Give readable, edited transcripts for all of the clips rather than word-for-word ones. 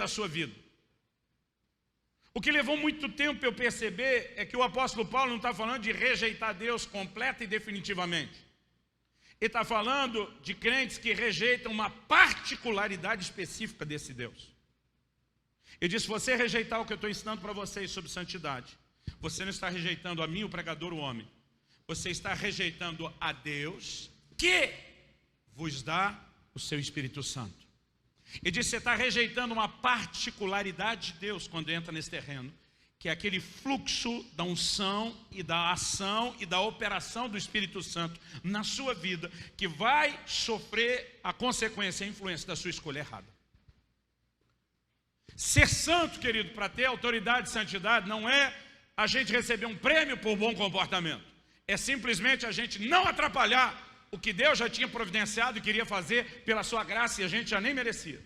da sua vida. O que levou muito tempo eu perceber é que o apóstolo Paulo não está falando de rejeitar Deus completa e definitivamente. Ele está falando de crentes que rejeitam uma particularidade específica desse Deus. Ele diz, se você rejeitar o que eu estou ensinando para vocês sobre santidade, você não está rejeitando a mim, o pregador, o homem. Você está rejeitando a Deus que vos dá o seu Espírito Santo. Ele diz, você está rejeitando uma particularidade de Deus quando entra nesse terreno, que é aquele fluxo da unção e da ação e da operação do Espírito Santo na sua vida, que vai sofrer a consequência, a influência da sua escolha errada. Ser santo, querido, para ter autoridade e santidade, não é a gente receber um prêmio por bom comportamento. É simplesmente a gente não atrapalhar o que Deus já tinha providenciado e queria fazer pela sua graça e a gente já nem merecia.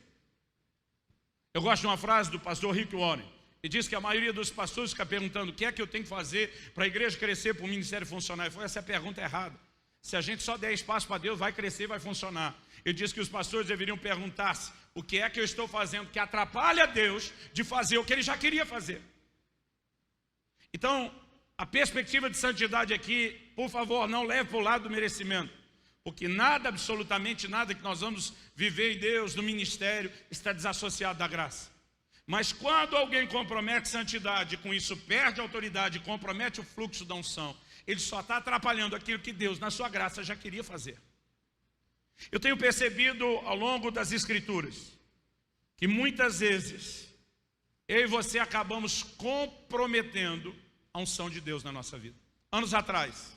Eu gosto de uma frase do pastor Rick Warren. Ele diz que a maioria dos pastores fica perguntando o que é que eu tenho que fazer para a igreja crescer, para o ministério funcionar. Ele falou, essa é a pergunta errada. Se a gente só der espaço para Deus, vai crescer, vai funcionar. Ele diz que os pastores deveriam perguntar-se o que é que eu estou fazendo que atrapalha Deus de fazer o que Ele já queria fazer. Então, a perspectiva de santidade aqui, por favor, não leve para o lado do merecimento. Porque nada, absolutamente nada que nós vamos viver em Deus, no ministério, está desassociado da graça. Mas quando alguém compromete santidade, com isso perde autoridade, compromete o fluxo da unção, ele só está atrapalhando aquilo que Deus, na sua graça, já queria fazer. Eu tenho percebido ao longo das Escrituras, que muitas vezes, eu e você acabamos comprometendo a unção de Deus na nossa vida. Anos atrás,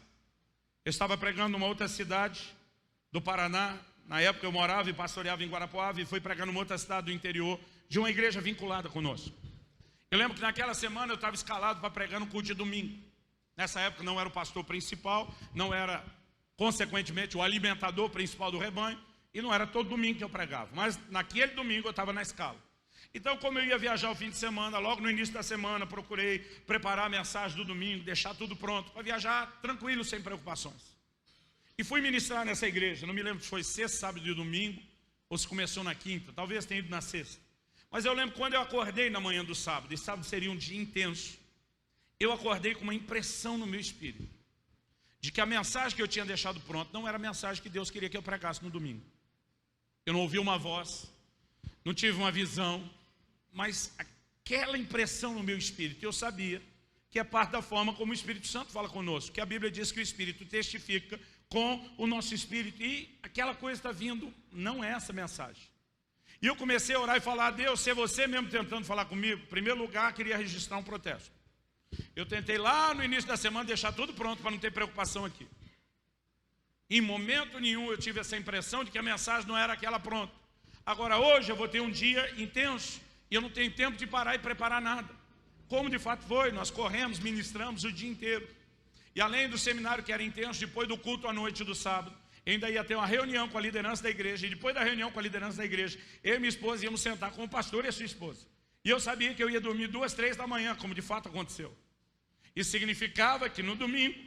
eu estava pregando numa outra cidade do Paraná. Na época eu morava e pastoreava em Guarapuava e fui pregando numa outra cidade do interior de uma igreja vinculada conosco. Eu lembro que naquela semana eu estava escalado para pregar no culto de domingo. Nessa época não era o pastor principal, não era, consequentemente, o alimentador principal do rebanho, e não era todo domingo que eu pregava. Mas naquele domingo eu estava na escala. Então, como eu ia viajar o fim de semana, logo no início da semana, procurei preparar a mensagem do domingo, deixar tudo pronto, para viajar tranquilo, sem preocupações. E fui ministrar nessa igreja, não me lembro se foi sexta, sábado e domingo, ou se começou na quinta, talvez tenha ido na sexta. Mas eu lembro quando eu acordei na manhã do sábado, e sábado seria um dia intenso, eu acordei com uma impressão no meu espírito, de que a mensagem que eu tinha deixado pronta não era a mensagem que Deus queria que eu pregasse no domingo. Eu não ouvi uma voz, não tive uma visão, mas aquela impressão no meu espírito, eu sabia que é parte da forma como o Espírito Santo fala conosco, que a Bíblia diz que o Espírito testifica com o nosso espírito, e aquela coisa está vindo, não é essa mensagem. E eu comecei a orar e falar, Deus, se é você mesmo tentando falar comigo, em primeiro lugar, queria registrar um protesto. Eu tentei lá no início da semana deixar tudo pronto para não ter preocupação aqui. Em momento nenhum eu tive essa impressão de que a mensagem não era aquela pronta. Agora hoje eu vou ter um dia intenso e eu não tenho tempo de parar e preparar nada. Como de fato foi, nós corremos, ministramos o dia inteiro. E além do seminário que era intenso, depois do culto à noite do sábado, ainda ia ter uma reunião com a liderança da igreja. E depois da reunião com a liderança da igreja, eu e minha esposa íamos sentar com o pastor e a sua esposa. E eu sabia que eu ia dormir 2, 3 da manhã, como de fato aconteceu. Isso significava que no domingo,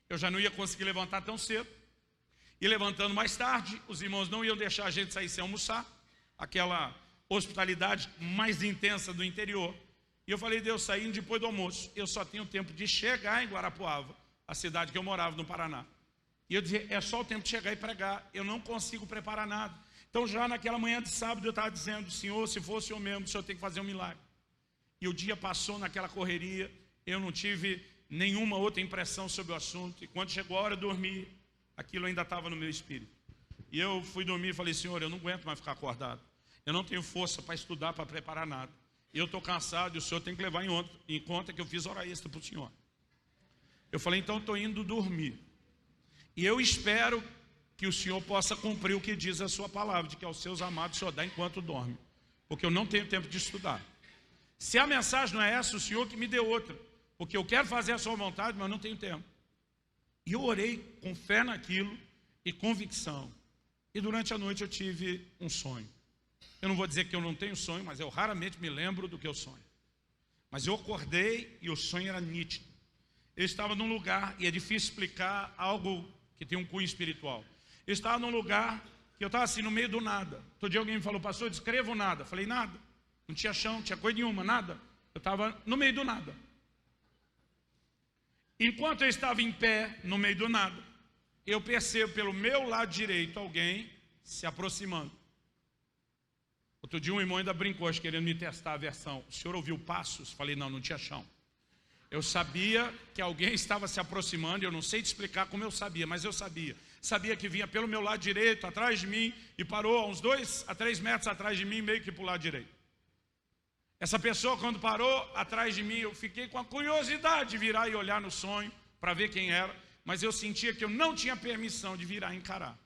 eu já não ia conseguir levantar tão cedo. E levantando mais tarde, os irmãos não iam deixar a gente sair sem almoçar. Aquela hospitalidade mais intensa do interior. E eu falei, Deus, saindo depois do almoço, eu só tenho tempo de chegar em Guarapuava, a cidade que eu morava no Paraná. E eu dizia, é só o tempo de chegar e pregar, eu não consigo preparar nada. Então já naquela manhã de sábado eu estava dizendo, Senhor, se for o Senhor mesmo, o Senhor tem que fazer um milagre. E o dia passou naquela correria, eu não tive nenhuma outra impressão sobre o assunto. E quando chegou a hora de dormir, aquilo ainda estava no meu espírito. E eu fui dormir e falei, Senhor, eu não aguento mais ficar acordado. Eu não tenho força para estudar, para preparar nada. Eu estou cansado e o Senhor tem que levar em conta que eu fiz hora extra para o Senhor. Eu falei, então estou indo dormir. E eu espero que o Senhor possa cumprir o que diz a sua palavra, de que aos seus amados o Senhor dá enquanto dorme. Porque eu não tenho tempo de estudar. Se a mensagem não é essa, o Senhor que me deu outra. Porque eu quero fazer a sua vontade, mas eu não tenho tempo. E eu orei com fé naquilo e convicção. E durante a noite eu tive um sonho. Eu não vou dizer que eu não tenho sonho, mas eu raramente me lembro do que eu sonho. Mas eu acordei e o sonho era nítido. Eu estava num lugar, e é difícil explicar algo que tem um cunho espiritual. Eu estava num lugar que eu estava assim no meio do nada. Todo dia alguém me falou, pastor, descreva o nada. Eu falei, nada. Não tinha chão, não tinha coisa nenhuma, nada. Eu estava no meio do nada. Enquanto eu estava em pé, no meio do nada, eu percebo pelo meu lado direito alguém se aproximando. Outro dia um irmão ainda brincou, acho, querendo me testar a versão. O senhor ouviu passos? Falei, não, não tinha chão. Eu sabia que alguém estava se aproximando, eu não sei te explicar como eu sabia, mas eu sabia. Sabia que vinha pelo meu lado direito, atrás de mim, e parou a uns 2 a 3 metros atrás de mim, meio que para o lado direito. Essa pessoa, quando parou atrás de mim, eu fiquei com a curiosidade de virar e olhar no sonho, para ver quem era, mas eu sentia que eu não tinha permissão de virar e encarar.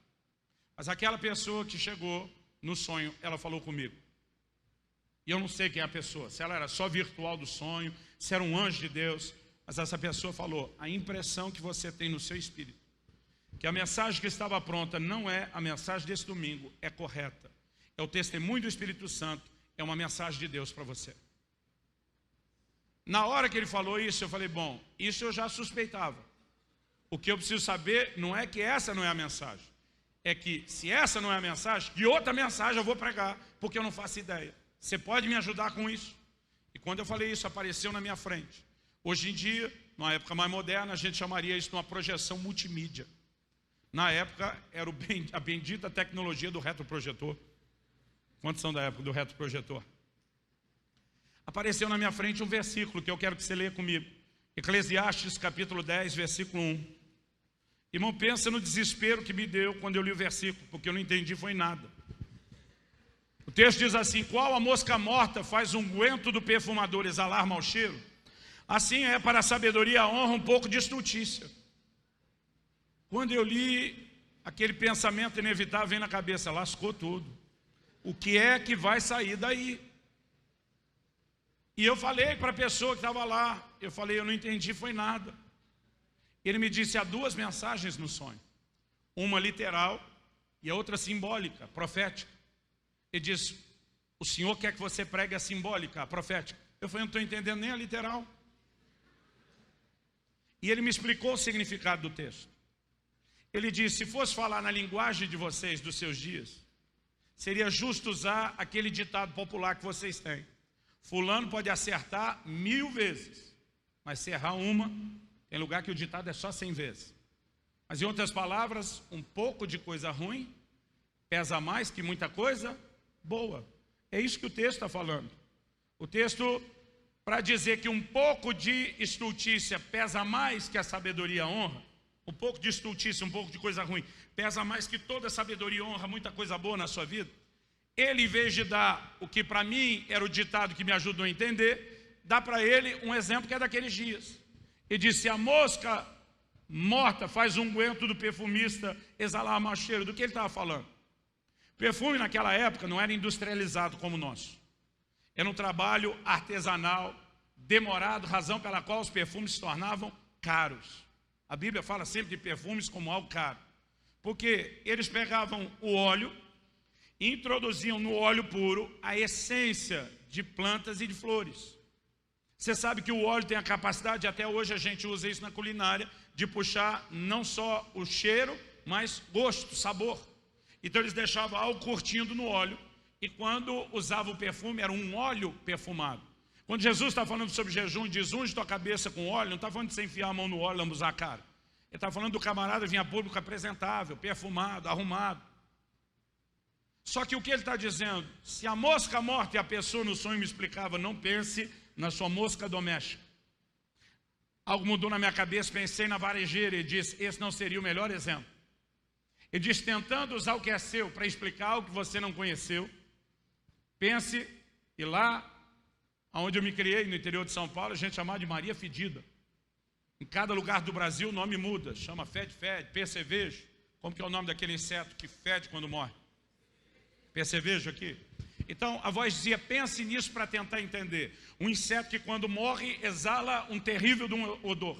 Mas aquela pessoa que chegou no sonho, ela falou comigo. E eu não sei quem é a pessoa, se ela era só virtual do sonho, se era um anjo de Deus, mas essa pessoa falou, a impressão que você tem no seu espírito, que a mensagem que estava pronta não é a mensagem desse domingo, é correta. É o testemunho do Espírito Santo, é uma mensagem de Deus para você. Na hora que ele falou isso, eu falei, bom, isso eu já suspeitava. O que eu preciso saber não é que essa não é a mensagem. É que se essa não é a mensagem, que outra mensagem eu vou pregar, porque eu não faço ideia. Você pode me ajudar com isso? E quando eu falei isso, apareceu na minha frente. Hoje em dia, numa época mais moderna, a gente chamaria isso de uma projeção multimídia. Na época, era a bendita tecnologia do retroprojetor. Quantos são da época do retroprojetor? Apareceu na minha frente um versículo que eu quero que você leia comigo. Eclesiastes capítulo 10, versículo 1. Irmão, pensa no desespero que me deu quando eu li o versículo, porque eu não entendi foi nada. O texto diz assim, qual a mosca morta faz unguento do perfumador exalar mau cheiro? Assim é para a sabedoria e a honra um pouco de estultícia. Quando eu li, aquele pensamento inevitável vem na cabeça, lascou tudo. O que é que vai sair daí? E eu falei para a pessoa que estava lá, eu falei, eu não entendi foi nada. Ele me disse, há 2 mensagens no sonho. Uma literal e a outra simbólica, profética. Ele diz, o Senhor quer que você pregue a simbólica, a profética. Eu falei, não estou entendendo nem a literal. E ele me explicou o significado do texto. Ele disse, se fosse falar na linguagem de vocês, dos seus dias, seria justo usar aquele ditado popular que vocês têm. Fulano pode acertar 1000 vezes, mas se errar uma, tem lugar que o ditado é só 100 vezes. Mas em outras palavras, um pouco de coisa ruim pesa mais que muita coisa boa. É isso que o texto está falando. O texto, para dizer que um pouco de estultícia pesa mais que a sabedoria e a honra, um pouco de estultícia, um pouco de coisa ruim, pesa mais que toda sabedoria e honra, muita coisa boa na sua vida. Ele, em vez de dar o que para mim era o ditado que me ajudou a entender, dá para ele um exemplo que é daqueles dias. Ele disse, a mosca morta faz unguento do perfumista exalar mau cheiro. Do que ele estava falando? Perfume naquela época não era industrializado como o nosso. Era um trabalho artesanal, demorado, razão pela qual os perfumes se tornavam caros. A Bíblia fala sempre de perfumes como algo caro. Porque eles pegavam o óleo e introduziam no óleo puro a essência de plantas e de flores. Você sabe que o óleo tem a capacidade, até hoje a gente usa isso na culinária, de puxar não só o cheiro, mas gosto, sabor. Então eles deixavam algo curtindo no óleo, e quando usava o perfume, era um óleo perfumado. Quando Jesus está falando sobre jejum e diz, unge tua cabeça com óleo, não está falando de você enfiar a mão no óleo e lambuzar a cara. Ele está falando do camarada vir a público apresentável, perfumado, arrumado. Só que o que ele está dizendo, se a mosca morta e a pessoa no sonho me explicava, não pense na sua mosca doméstica. Algo mudou na minha cabeça, pensei na varejeira e disse, esse não seria o melhor exemplo. Ele diz, tentando usar o que é seu para explicar o que você não conheceu, pense, e lá onde eu me criei, no interior de São Paulo, a gente chamava de Maria Fedida. Em cada lugar do Brasil o nome muda, chama fede-fede, percevejo. Como que é o nome daquele inseto que fede quando morre? Percevejo aqui? Então a voz dizia, pense nisso para tentar entender. Um inseto que quando morre exala um terrível odor.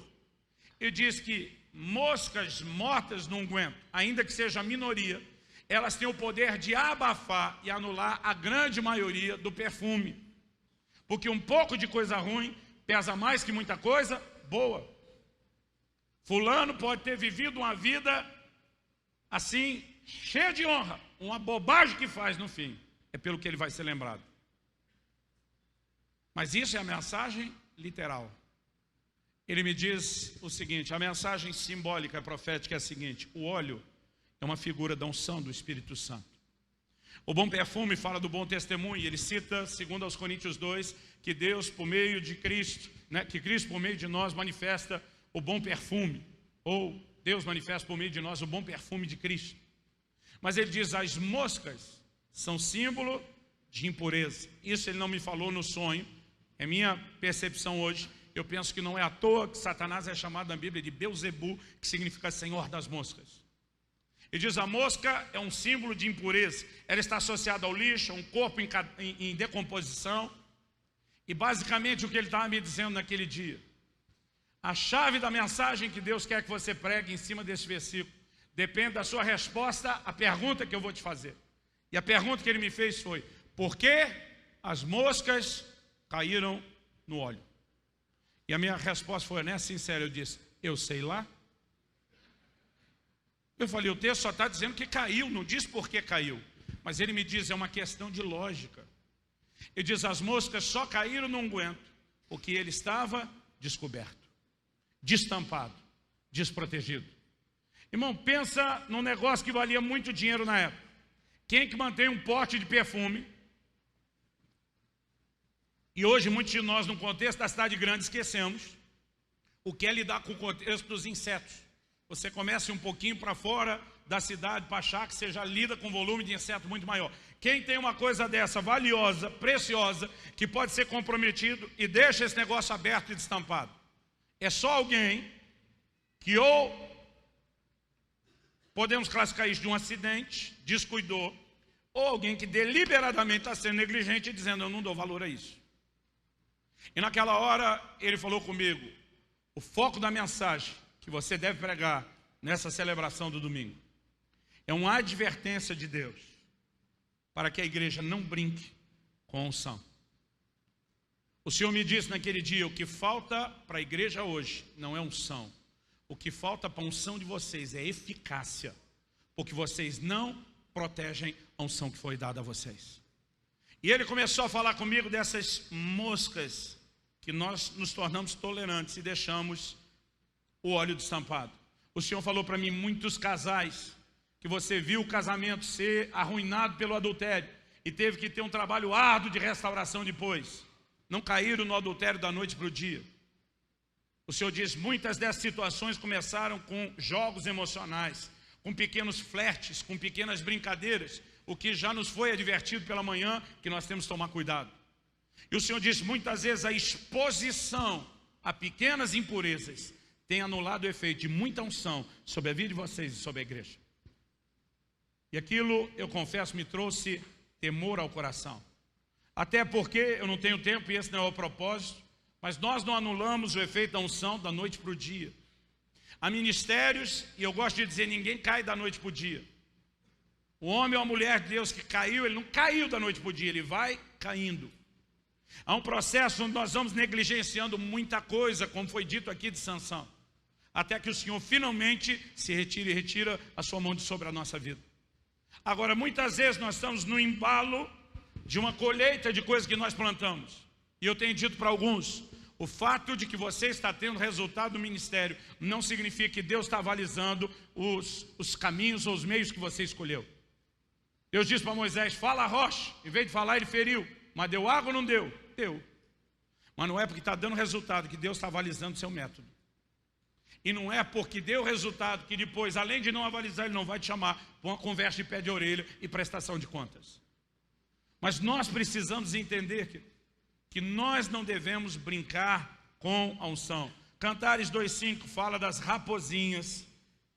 Ele diz que moscas mortas no unguento, ainda que seja a minoria, elas têm o poder de abafar e anular a grande maioria do perfume. Porque um pouco de coisa ruim pesa mais que muita coisa boa. Fulano pode ter vivido uma vida assim, cheia de honra, uma bobagem que faz no fim, é pelo que ele vai ser lembrado. Mas isso é a mensagem literal. Ele me diz o seguinte, a mensagem simbólica, profética é a seguinte: o óleo é uma figura da unção do Espírito Santo. O bom perfume fala do bom testemunho, e ele cita, segundo aos Coríntios 2, que Deus por meio de Cristo, que Cristo por meio de nós manifesta o bom perfume, ou Deus manifesta por meio de nós o bom perfume de Cristo. Mas ele diz, as moscas são símbolo de impureza. Isso ele não me falou no sonho, é minha percepção hoje. Eu penso que não é à toa que Satanás é chamado na Bíblia de Beuzebu, que significa Senhor das moscas. Ele diz, a mosca é um símbolo de impureza. Ela está associada ao lixo, a um corpo em decomposição. E basicamente o que ele estava me dizendo naquele dia, a chave da mensagem que Deus quer que você pregue em cima desse versículo, depende da sua resposta à pergunta que eu vou te fazer. E a pergunta que ele me fez foi, por que as moscas caíram no óleo? E a minha resposta foi honesta, sincera, eu disse, eu sei lá. Eu falei, o texto só está dizendo que caiu, não diz por que caiu. Mas ele me diz, é uma questão de lógica. Ele diz, as moscas só caíram no unguento porque ele estava descoberto, destampado, desprotegido. Irmão, pensa num negócio que valia muito dinheiro na época. Quem que mantém um pote de perfume? E hoje muitos de nós, no contexto da cidade grande, esquecemos o que é lidar com o contexto dos insetos. Você começa um pouquinho para fora da cidade para achar que você já lida com volume de inseto muito maior. Quem tem uma coisa dessa valiosa, preciosa, que pode ser comprometido e deixa esse negócio aberto e destampado? É só alguém que ou podemos classificar isso de um acidente, descuidou, ou alguém que deliberadamente está sendo negligente e dizendo, eu não dou valor a isso. E naquela hora ele falou comigo, o foco da mensagem que você deve pregar nessa celebração do domingo é uma advertência de Deus para que a igreja não brinque com a unção. O Senhor me disse naquele dia, o que falta para a igreja hoje não é unção. O que falta para a unção de vocês é eficácia, porque vocês não protegem a unção que foi dada a vocês. E ele começou a falar comigo dessas moscas que nós nos tornamos tolerantes e deixamos o óleo destampado. O Senhor falou para mim, muitos casais, que você viu o casamento ser arruinado pelo adultério e teve que ter um trabalho árduo de restauração depois. Não caíram no adultério da noite para o dia. O Senhor diz, muitas dessas situações começaram com jogos emocionais, com pequenos flertes, com pequenas brincadeiras, o que já nos foi advertido pela manhã, que nós temos que tomar cuidado. E o Senhor diz, muitas vezes a exposição a pequenas impurezas tem anulado o efeito de muita unção sobre a vida de vocês e sobre a igreja. E aquilo, eu confesso, me trouxe temor ao coração. Até porque eu não tenho tempo e esse não é o propósito, mas nós não anulamos o efeito da unção da noite para o dia. Há ministérios, e eu gosto de dizer, ninguém cai da noite para o dia. O homem ou a mulher de Deus que caiu, ele não caiu da noite para o dia, ele vai caindo. Há um processo onde nós vamos negligenciando muita coisa, como foi dito aqui de Sansão, até que o Senhor finalmente se retire e retira a sua mão de sobre a nossa vida. Agora, muitas vezes nós estamos no embalo de uma colheita de coisas que nós plantamos. E eu tenho dito para alguns, o fato de que você está tendo resultado no ministério não significa que Deus está avalizando os caminhos ou os meios que você escolheu. Deus disse para Moisés, fala a rocha. Em vez de falar, ele feriu. Mas deu água ou não deu? Deu. Mas não é porque está dando resultado que Deus está avalizando o seu método. E não é porque deu resultado que depois, além de não avalizar, ele não vai te chamar para uma conversa de pé de orelha e prestação de contas. Mas nós precisamos entender que nós não devemos brincar com a unção. Cantares 2:5 fala das raposinhas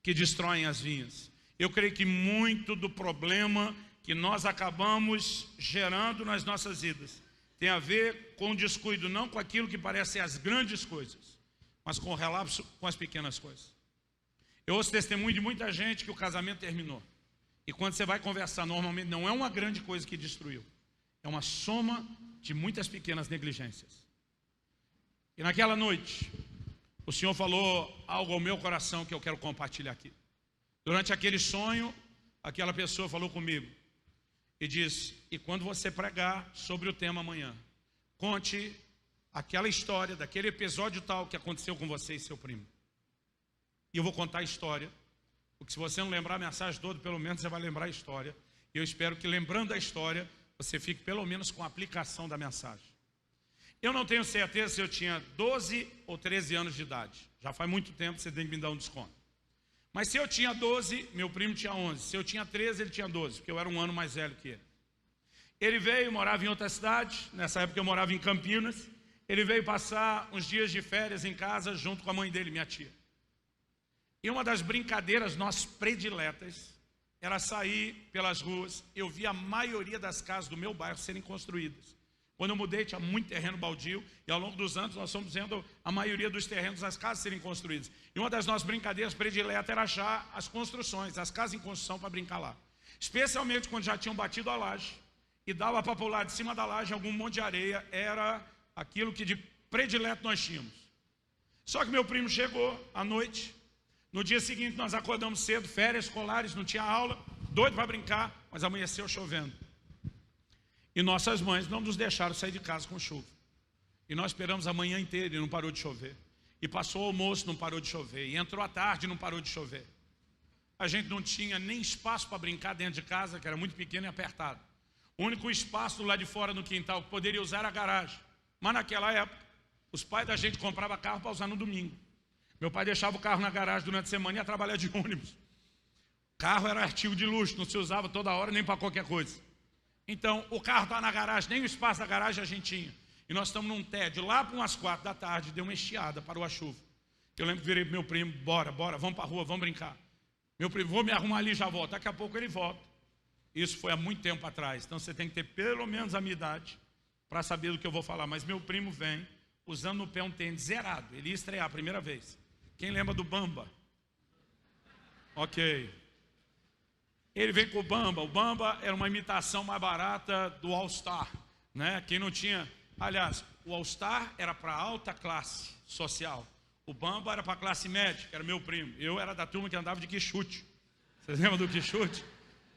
que destroem as vinhas. Eu creio que muito do problema que nós acabamos gerando nas nossas vidas tem a ver com o descuido, não com aquilo que parece ser as grandes coisas, mas com o relapso com as pequenas coisas. Eu ouço testemunho de muita gente que o casamento terminou. E quando você vai conversar, normalmente não é uma grande coisa que destruiu. É uma soma de muitas pequenas negligências. E naquela noite, o Senhor falou algo ao meu coração que eu quero compartilhar aqui. Durante aquele sonho, aquela pessoa falou comigo e disse, e quando você pregar sobre o tema amanhã, conte aquela história, daquele episódio tal que aconteceu com você e seu primo. E eu vou contar a história, porque se você não lembrar a mensagem toda, pelo menos você vai lembrar a história. E eu espero que, lembrando a história, você fique pelo menos com a aplicação da mensagem. Eu não tenho certeza se eu tinha 12 ou 13 anos de idade. Já faz muito tempo, você tem que me dar um desconto. Mas se eu tinha 12, meu primo tinha 11. Se eu tinha 13, ele tinha 12, porque eu era um ano mais velho que ele. Ele veio, morava em outra cidade. Nessa época eu morava em Campinas. Ele veio passar uns dias de férias em casa junto com a mãe dele, minha tia. E uma das brincadeiras nossas prediletas era sair pelas ruas. Eu vi a maioria das casas do meu bairro serem construídas. Quando eu mudei, tinha muito terreno baldio, e ao longo dos anos nós fomos vendo a maioria dos terrenos das casas serem construídas. E uma das nossas brincadeiras prediletas era achar as construções, as casas em construção para brincar lá. Especialmente quando já tinham batido a laje, e dava para pular de cima da laje algum monte de areia, era aquilo que de predileto nós tínhamos. Só que meu primo chegou à noite. No dia seguinte nós acordamos cedo, férias escolares, não tinha aula, doido para brincar, mas amanheceu chovendo. E nossas mães não nos deixaram sair de casa com chuva. E nós esperamos a manhã inteira e não parou de chover. E passou o almoço, não parou de chover. E entrou a tarde e não parou de chover. A gente não tinha nem espaço para brincar dentro de casa, que era muito pequeno e apertado. O único espaço lá de fora no quintal que poderia usar era a garagem. Mas naquela época, os pais da gente compravam carro para usar no domingo. Meu pai deixava o carro na garagem durante a semana e ia trabalhar de ônibus. Carro era artigo de luxo, não se usava toda hora nem para qualquer coisa. Então, o carro está na garagem, nem o espaço da garagem a gente tinha. E nós estamos num tédio, lá para umas 4 da tarde, deu uma estiada, parou a chuva. Eu lembro que virei para meu primo, bora, vamos para a rua, vamos brincar. Meu primo, vou me arrumar ali e já volto. Daqui a pouco ele volta. Isso foi há muito tempo atrás, então você tem que ter pelo menos a minha idade para saber do que eu vou falar. Mas meu primo vem, usando no pé um tênis zerado, ele ia estrear a primeira vez. Quem lembra do Bamba? Ok. Ele vem com o Bamba era uma imitação mais barata do All Star, né? Quem não tinha, aliás, o All Star era para alta classe social, o Bamba era para a classe média, que era meu primo. Eu era da turma que andava de quichute. Vocês lembram do quichute?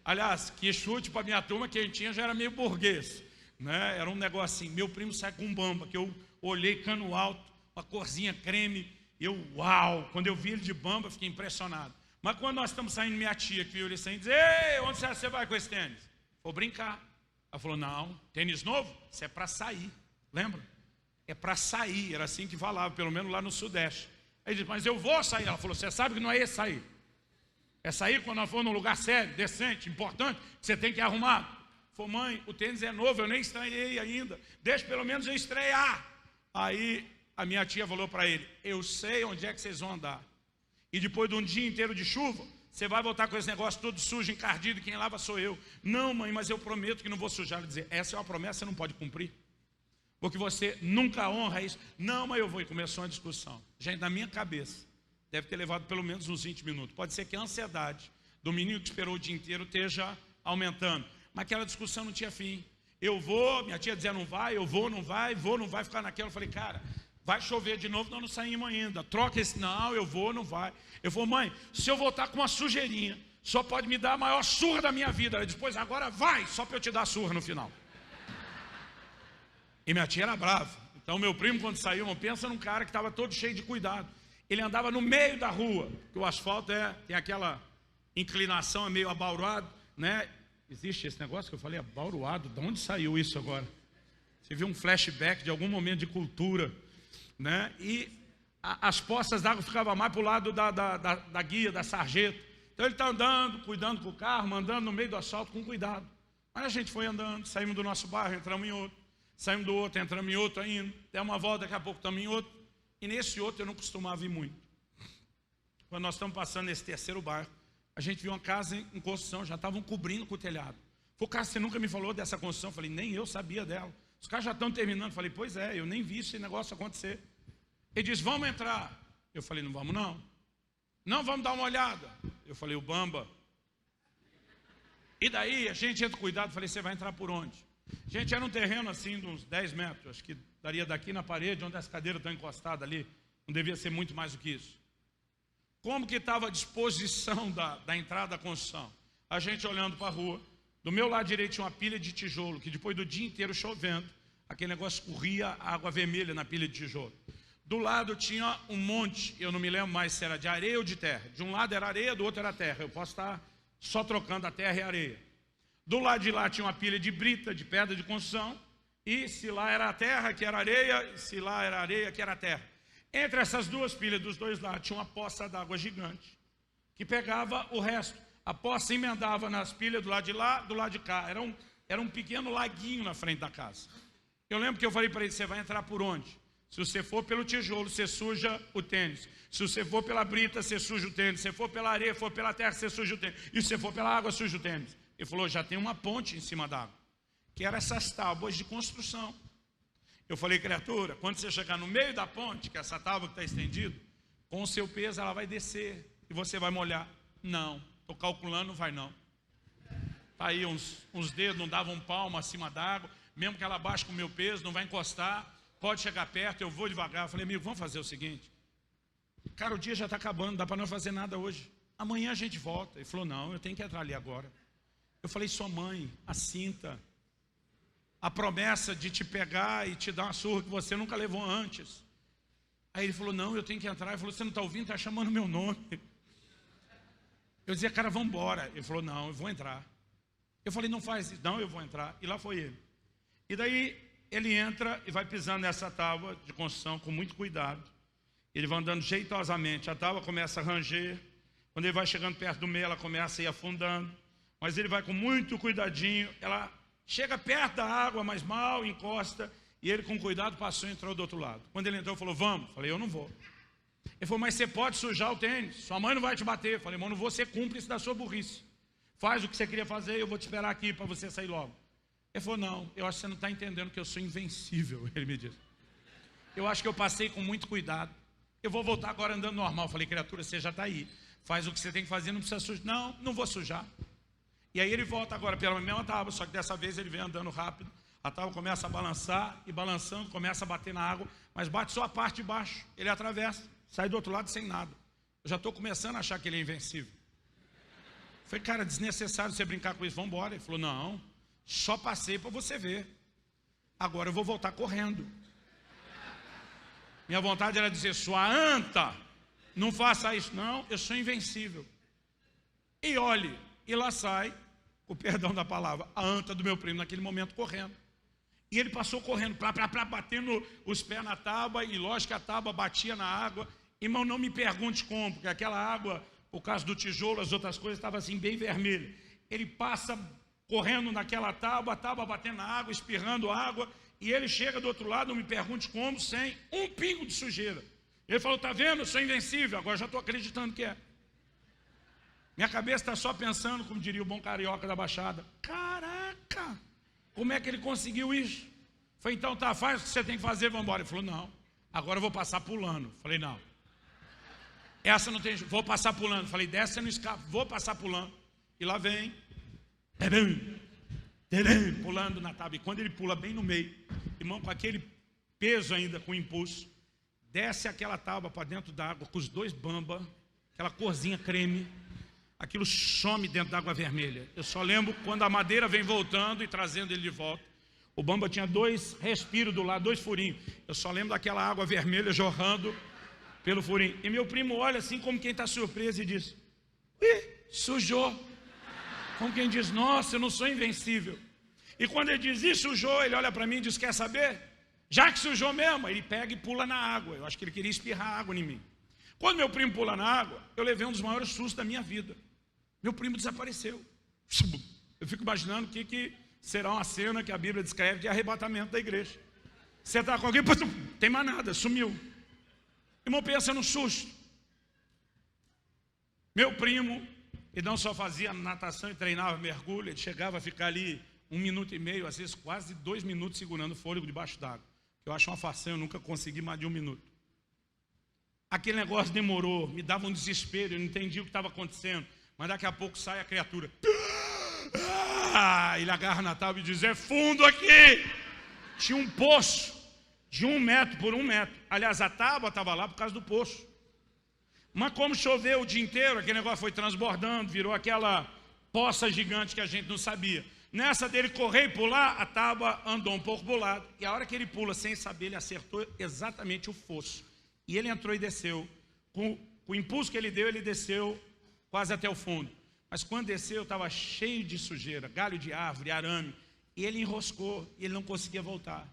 Aliás, quichute para minha turma, quem tinha já era meio burguês, né? Era um negócio assim. Meu primo sai com um Bamba, que eu olhei cano alto, uma corzinha creme, uau, quando eu vi ele de Bamba, fiquei impressionado. Mas quando nós estamos saindo, minha tia que viu ele saindo, diz: ei, onde você vai com esse tênis? Vou brincar. Ela falou: não, tênis novo? Isso é para sair, lembra? É para sair, era assim que falava, pelo menos lá no Sudeste. Aí ele disse: mas eu vou sair. Ela falou: você sabe que não é esse sair. É sair quando nós for num lugar sério, decente, importante, que você tem que arrumar. Falou: mãe, o tênis é novo, eu nem estreiei ainda, deixa pelo menos eu estrear. Aí a minha tia falou para ele: eu sei onde é que vocês vão andar. E depois de um dia inteiro de chuva, você vai voltar com esse negócio todo sujo, encardido, e quem lava sou eu. Não, mãe, mas eu prometo que não vou sujar. Ele dizer: essa é uma promessa, você não pode cumprir. Porque você nunca honra isso. Não, mas eu vou. E começou uma discussão. Gente, na minha cabeça, deve ter levado pelo menos uns 20 minutos. Pode ser que a ansiedade do menino que esperou o dia inteiro esteja aumentando. Mas aquela discussão não tinha fim. Eu vou, minha tia dizia: não vai, eu vou, não vai, ficar naquela. Eu falei: cara, vai chover de novo, nós não saímos ainda. Troca esse, não, eu vou, não vai. Eu falei: mãe, se eu voltar com uma sujeirinha, só pode me dar a maior surra da minha vida. Ela disse: pois agora vai, só para eu te dar a surra no final. E minha tia era brava. Então meu primo, quando saiu, pensa num cara que estava todo cheio de cuidado. Ele andava no meio da rua, porque o asfalto tem aquela inclinação, é meio abauroado, né? Existe esse negócio que eu falei, abauroado, de onde saiu isso agora? Você viu um flashback de algum momento de cultura, né? E as poças d'água ficavam mais para o lado da guia, da sarjeta. Então ele está andando, cuidando com o carro, andando no meio do asfalto com cuidado. Mas a gente foi andando, saímos do nosso bairro, entramos em outro, saímos do outro, entramos em outro ainda, demos uma volta, daqui a pouco estamos em outro. E nesse outro eu não costumava ir muito. Quando nós estamos passando nesse terceiro bairro, a gente viu uma casa em construção, já estavam cobrindo com o telhado. Falei: cara, você nunca me falou dessa construção? Eu falei: nem eu sabia dela. Os caras já estão terminando. Eu falei: pois é, eu nem vi esse negócio acontecer. Ele disse: vamos entrar. Eu falei: não vamos não. Não, vamos dar uma olhada. Eu falei: o Bamba. E daí a gente entra com cuidado. Eu falei: você vai entrar por onde? Gente, era um terreno assim de uns 10 metros. Acho que daria daqui na parede, onde as cadeiras estão encostadas ali. Não devia ser muito mais do que isso. Como que estava a disposição da entrada da construção? A gente olhando para a rua. Do meu lado direito tinha uma pilha de tijolo, que depois do dia inteiro chovendo, aquele negócio corria água vermelha na pilha de tijolo. Do lado tinha um monte, eu não me lembro mais se era de areia ou de terra. De um lado era areia, do outro era terra. Eu posso estar só trocando a terra e a areia. Do lado de lá tinha uma pilha de brita, de pedra de construção. E se lá era a terra, que era areia, e se lá era areia, que era terra. Entre essas duas pilhas dos dois lados tinha uma poça d'água gigante, que pegava o resto. A poça emendava nas pilhas do lado de lá, do lado de cá. Era um pequeno laguinho na frente da casa. Eu lembro que eu falei para ele, você vai entrar por onde? Se você for pelo tijolo, você suja o tênis. Se você for pela brita, você suja o tênis. Se você for pela areia, for pela terra, você suja o tênis. E se você for pela água, suja o tênis. Ele falou, já tem uma ponte em cima da água, que eram essas tábuas de construção. Eu falei, criatura, quando você chegar no meio da ponte, que é essa tábua que está estendida, com o seu peso ela vai descer e você vai molhar. Não, estou calculando, não vai não. Está aí uns dedos, não davam um palmo acima d'água, mesmo que ela baixe com o meu peso, não vai encostar. Pode chegar perto, eu vou devagar. Eu falei, amigo, vamos fazer o seguinte. Cara, o dia já está acabando, não dá para não fazer nada hoje. Amanhã a gente volta. Ele falou, não, eu tenho que entrar ali agora. Eu falei, sua mãe, a cinta, a promessa de te pegar e te dar uma surra que você nunca levou antes. Aí ele falou, não, eu tenho que entrar. Ele falou, você não está ouvindo? Está chamando meu nome. Eu dizia, cara, vamos embora. Ele falou, não, eu vou entrar. Eu falei, não faz isso. Não, eu vou entrar. E lá foi ele. E daí ele entra e vai pisando nessa tábua de construção com muito cuidado. Ele vai andando jeitosamente. A tábua começa a ranger. Quando ele vai chegando perto do meio, ela começa a ir afundando. Mas ele vai com muito cuidadinho. Ela chega perto da água, mas mal encosta. E ele, com cuidado, passou e entrou do outro lado. Quando ele entrou, falou, vamos. Falei, eu não vou. Ele falou, mas você pode sujar o tênis. Sua mãe não vai te bater. Falei, irmão, não vou ser cúmplice da sua burrice. Faz o que você queria fazer e eu vou te esperar aqui para você sair logo. Ele falou, não, eu acho que você não está entendendo que eu sou invencível. Ele me disse. Eu acho que eu passei com muito cuidado. Eu vou voltar agora andando normal. Eu falei, criatura, você já está aí. Faz o que você tem que fazer, não precisa sujar. Não, não vou sujar. E aí ele volta agora pela mesma tábua, só que dessa vez ele vem andando rápido. A tábua começa a balançar e balançando, começa a bater na água, mas bate só a parte de baixo. Ele atravessa, sai do outro lado sem nada. Eu já estou começando a achar que ele é invencível. Eu falei, cara, desnecessário você brincar com isso, vamos embora. Ele falou, não, só passei para você ver. Agora eu vou voltar correndo. Minha vontade era dizer, sua anta, não faça isso. Não, eu sou invencível. E olhe, e lá sai, o perdão da palavra, a anta do meu primo, naquele momento correndo. E ele passou correndo, batendo os pés na tábua, e lógico que a tábua batia na água. Irmão, não me pergunte como, porque aquela água, por causa do tijolo, as outras coisas, estavam assim bem vermelhas. Ele passa correndo naquela tábua, a tábua batendo na água, espirrando água, e ele chega do outro lado, não me pergunte como, sem um pingo de sujeira. Ele falou, tá vendo, eu sou invencível, agora já estou acreditando que é. Minha cabeça está só pensando, como diria o bom carioca da Baixada, caraca, como é que ele conseguiu isso? Falei, então tá, faz o que você tem que fazer, vamos embora. Ele falou, não, agora eu vou passar pulando. Falei, não, essa não tem, vou passar pulando. Falei, dessa você não escapa, vou passar pulando. E lá vem, pulando na tábua. E quando ele pula bem no meio, irmão, com aquele peso ainda, com impulso, desce aquela tábua para dentro da água, com os dois bamba, aquela corzinha creme, aquilo some dentro da água vermelha. Eu só lembro quando a madeira vem voltando e trazendo ele de volta. O bamba tinha 2 respiros do lado, 2 furinhos. Eu só lembro daquela água vermelha jorrando pelo furinho. E meu primo olha assim como quem está surpreso e diz, ih, sujou. Como quem diz, nossa, eu não sou invencível. E quando ele diz, ih, sujou, ele olha para mim e diz, quer saber? Já que sujou mesmo, ele pega e pula na água. Eu acho que ele queria espirrar água em mim. Quando meu primo pula na água, eu levei um dos maiores sustos da minha vida. Meu primo desapareceu. Eu fico imaginando o que será uma cena que a Bíblia descreve de arrebatamento da igreja. Você está com alguém, não tem mais nada, sumiu. Irmão, pensa no susto. Meu primo, ele não só fazia natação e treinava mergulho, ele chegava a ficar ali 1 minuto e meio, às vezes quase 2 minutos segurando o fôlego debaixo d'água. Eu acho uma façanha, eu nunca consegui mais de 1 minuto. Aquele negócio demorou, me dava um desespero, eu não entendia o que estava acontecendo. Mas daqui a pouco sai a criatura. Ele agarra na tábua e diz, é fundo aqui. Tinha um poço de 1 metro por 1 metro. Aliás, a tábua estava lá por causa do poço. Mas como choveu o dia inteiro, aquele negócio foi transbordando, virou aquela poça gigante que a gente não sabia. Nessa dele correr e pular, a tábua andou um pouco para o lado. E a hora que ele pula, sem saber, ele acertou exatamente o fosso. E ele entrou e desceu. Com o impulso que ele deu, ele desceu quase até o fundo. Mas quando desceu, estava cheio de sujeira, galho de árvore, arame. E ele enroscou, e ele não conseguia voltar.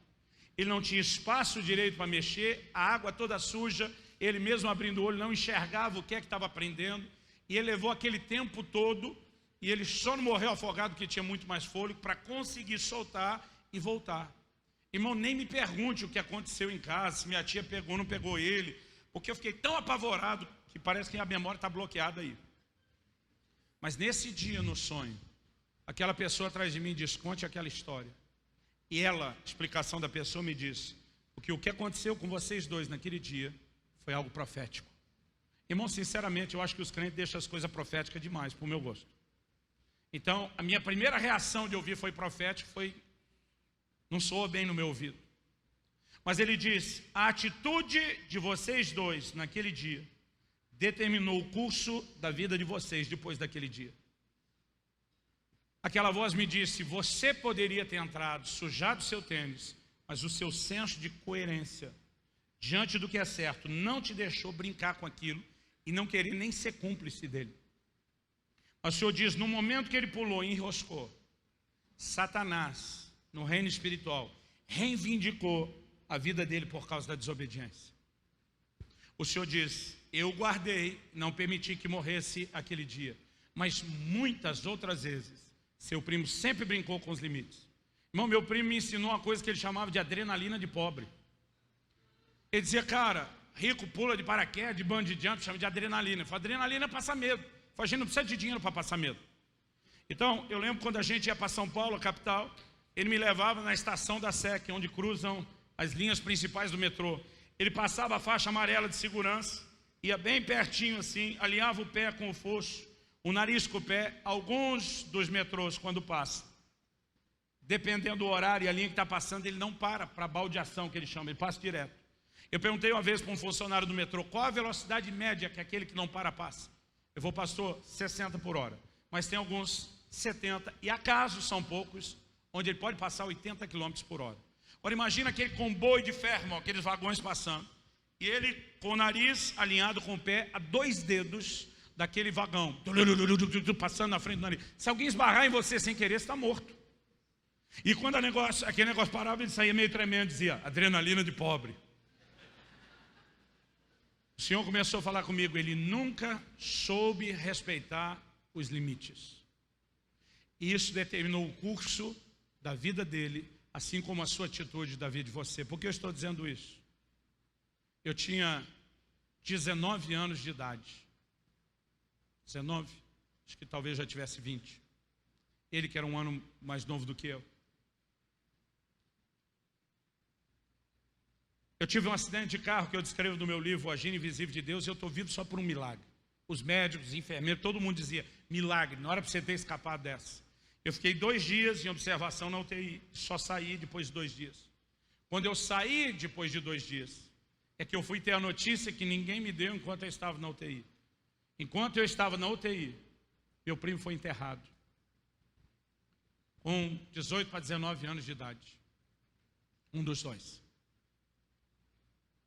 Ele não tinha espaço direito para mexer, a água toda suja. Ele mesmo abrindo o olho, não enxergava o que é que estava prendendo. E ele levou aquele tempo todo, e ele só não morreu afogado, porque tinha muito mais fôlego, para conseguir soltar e voltar. Irmão, nem me pergunte o que aconteceu em casa, se minha tia pegou ou não pegou ele, porque eu fiquei tão apavorado, que parece que a memória está bloqueada aí. Mas nesse dia, no sonho, aquela pessoa atrás de mim diz, conte aquela história. E ela, explicação da pessoa, me disse, porque o que aconteceu com vocês dois naquele dia foi algo profético. Irmão, sinceramente, eu acho que os crentes deixam as coisas proféticas demais, para o meu gosto. Então, a minha primeira reação de ouvir foi profético, não soou bem no meu ouvido. Mas ele disse, a atitude de vocês dois naquele dia determinou o curso da vida de vocês depois daquele dia. Aquela voz me disse, você poderia ter entrado, sujado seu tênis, mas o seu senso de coerência diante do que é certo não te deixou brincar com aquilo e não querer nem ser cúmplice dele. Mas o Senhor diz, no momento que ele pulou e enroscou, Satanás, no reino espiritual, reivindicou a vida dele por causa da desobediência. O Senhor diz, eu guardei, não permiti que morresse aquele dia, mas muitas outras vezes, seu primo sempre brincou com os limites. Irmão, meu primo me ensinou uma coisa que ele chamava de adrenalina de pobre. Ele dizia, cara, rico pula de paraquedas, de bungee jump, chama de adrenalina. Eu falo, adrenalina é passar medo. A gente não precisa de dinheiro para passar medo. Então, eu lembro quando a gente ia para São Paulo, a capital, ele me levava na estação da SEC, onde cruzam as linhas principais do metrô. Ele passava a faixa amarela de segurança, ia bem pertinho assim, alinhava o pé com o fosso, o nariz com o pé. Alguns dos metrôs, quando passa, dependendo do horário e a linha que está passando, ele não para baldeação, que ele chama, ele passa direto. Eu perguntei uma vez para um funcionário do metrô, qual a velocidade média que aquele que não para passa? Eu vou, pastor, 60 por hora. Mas tem alguns 70, e acaso são poucos, onde ele pode passar 80 km por hora. Agora imagina aquele comboio de ferro, aqueles vagões passando, e ele com o nariz alinhado com o pé a 2 dedos daquele vagão, passando na frente do nariz. Se alguém esbarrar em você sem querer, você está morto. E quando aquele negócio parava, ele saía meio tremendo, dizia, adrenalina de pobre. O Senhor começou a falar comigo, ele nunca soube respeitar os limites. E isso determinou o curso da vida dele, assim como a sua atitude da vida de você. Por que eu estou dizendo isso? Eu tinha 19 anos de idade. 19? Acho que talvez já tivesse 20. Ele que era um ano mais novo do que eu. Eu tive um acidente de carro que eu descrevo no meu livro, O Agir Invisível de Deus, e eu estou vivo só por um milagre. Os médicos, os enfermeiros, todo mundo dizia, milagre, não era para você ter escapado dessa. Eu fiquei 2 dias em observação na UTI, só saí depois de 2 dias. Quando eu saí depois de 2 dias, é que eu fui ter a notícia que ninguém me deu enquanto eu estava na UTI. Enquanto eu estava na UTI, meu primo foi enterrado, com 18 para 19 anos de idade. Um dos dois.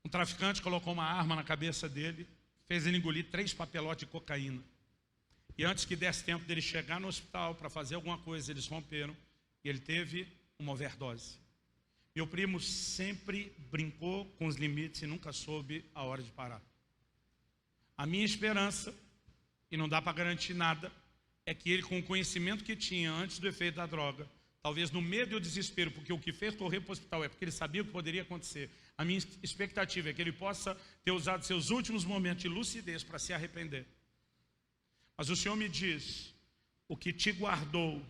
Um traficante colocou uma arma na cabeça dele, fez ele engolir 3 papelotes de cocaína. E antes que desse tempo dele chegar no hospital para fazer alguma coisa, eles romperam e ele teve uma overdose. Meu primo sempre brincou com os limites e nunca soube a hora de parar. A minha esperança, e não dá para garantir nada, é que ele, com o conhecimento que tinha antes do efeito da droga, talvez no medo e o desespero, porque o que fez correr para o hospital é porque ele sabia o que poderia acontecer. A minha expectativa é que ele possa ter usado seus últimos momentos de lucidez para se arrepender. Mas o Senhor me diz, o que te guardou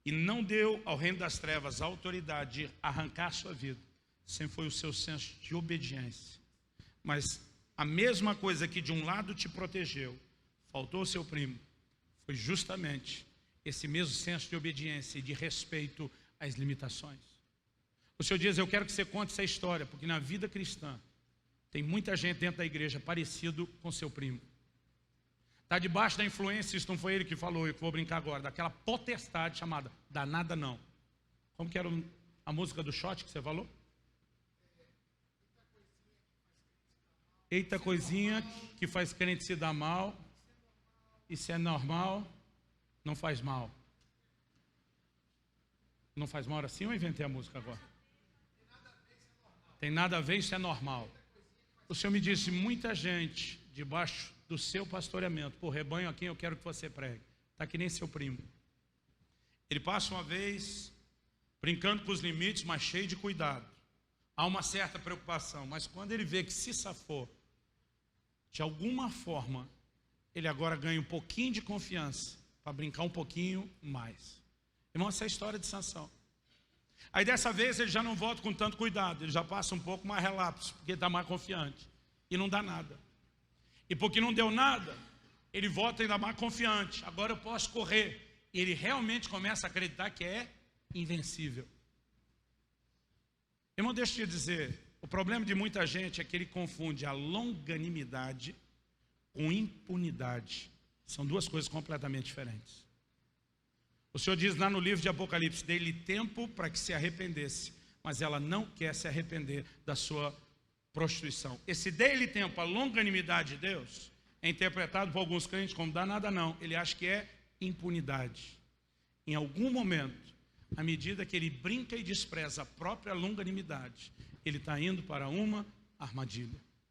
e não deu ao reino das trevas a autoridade de arrancar a sua vida, sempre foi o seu senso de obediência. Mas a mesma coisa que de um lado te protegeu, faltou o seu primo, foi justamente esse mesmo senso de obediência e de respeito às limitações. O Senhor diz, eu quero que você conte essa história, porque na vida cristã tem muita gente dentro da igreja parecido com seu primo. Está debaixo da influência, isso não foi ele que falou, eu vou brincar agora, daquela potestade chamada danada não. Como que era a música do shot que você falou? Eita coisinha que faz crente se dar mal, e se é normal, não faz mal. Não faz mal assim ou eu inventei a música agora? Tem nada a ver, isso é normal. O Senhor me disse, muita gente debaixo do seu pastoreamento, por rebanho a quem eu quero que você pregue, está que nem seu primo. Ele passa uma vez brincando com os limites, mas cheio de cuidado. Há uma certa preocupação, mas quando ele vê que se safou, de alguma forma, ele agora ganha um pouquinho de confiança para brincar um pouquinho mais. Irmão, essa é a história de Sansão. Aí dessa vez ele já não volta com tanto cuidado, ele já passa um pouco mais relapso, porque ele está mais confiante. E não dá nada. E porque não deu nada, ele volta ainda mais confiante. Agora eu posso correr. E ele realmente começa a acreditar que é invencível. Irmão, deixa eu te dizer, o problema de muita gente é que ele confunde a longanimidade com impunidade. São duas coisas completamente diferentes. O Senhor diz lá no livro de Apocalipse, dei-lhe tempo para que se arrependesse, mas ela não quer se arrepender da sua prostituição. Esse dei-lhe tempo, a longanimidade de Deus, é interpretado por alguns crentes como dá nada não. Ele acha que é impunidade. Em algum momento, à medida que ele brinca e despreza a própria longanimidade, ele está indo para uma armadilha.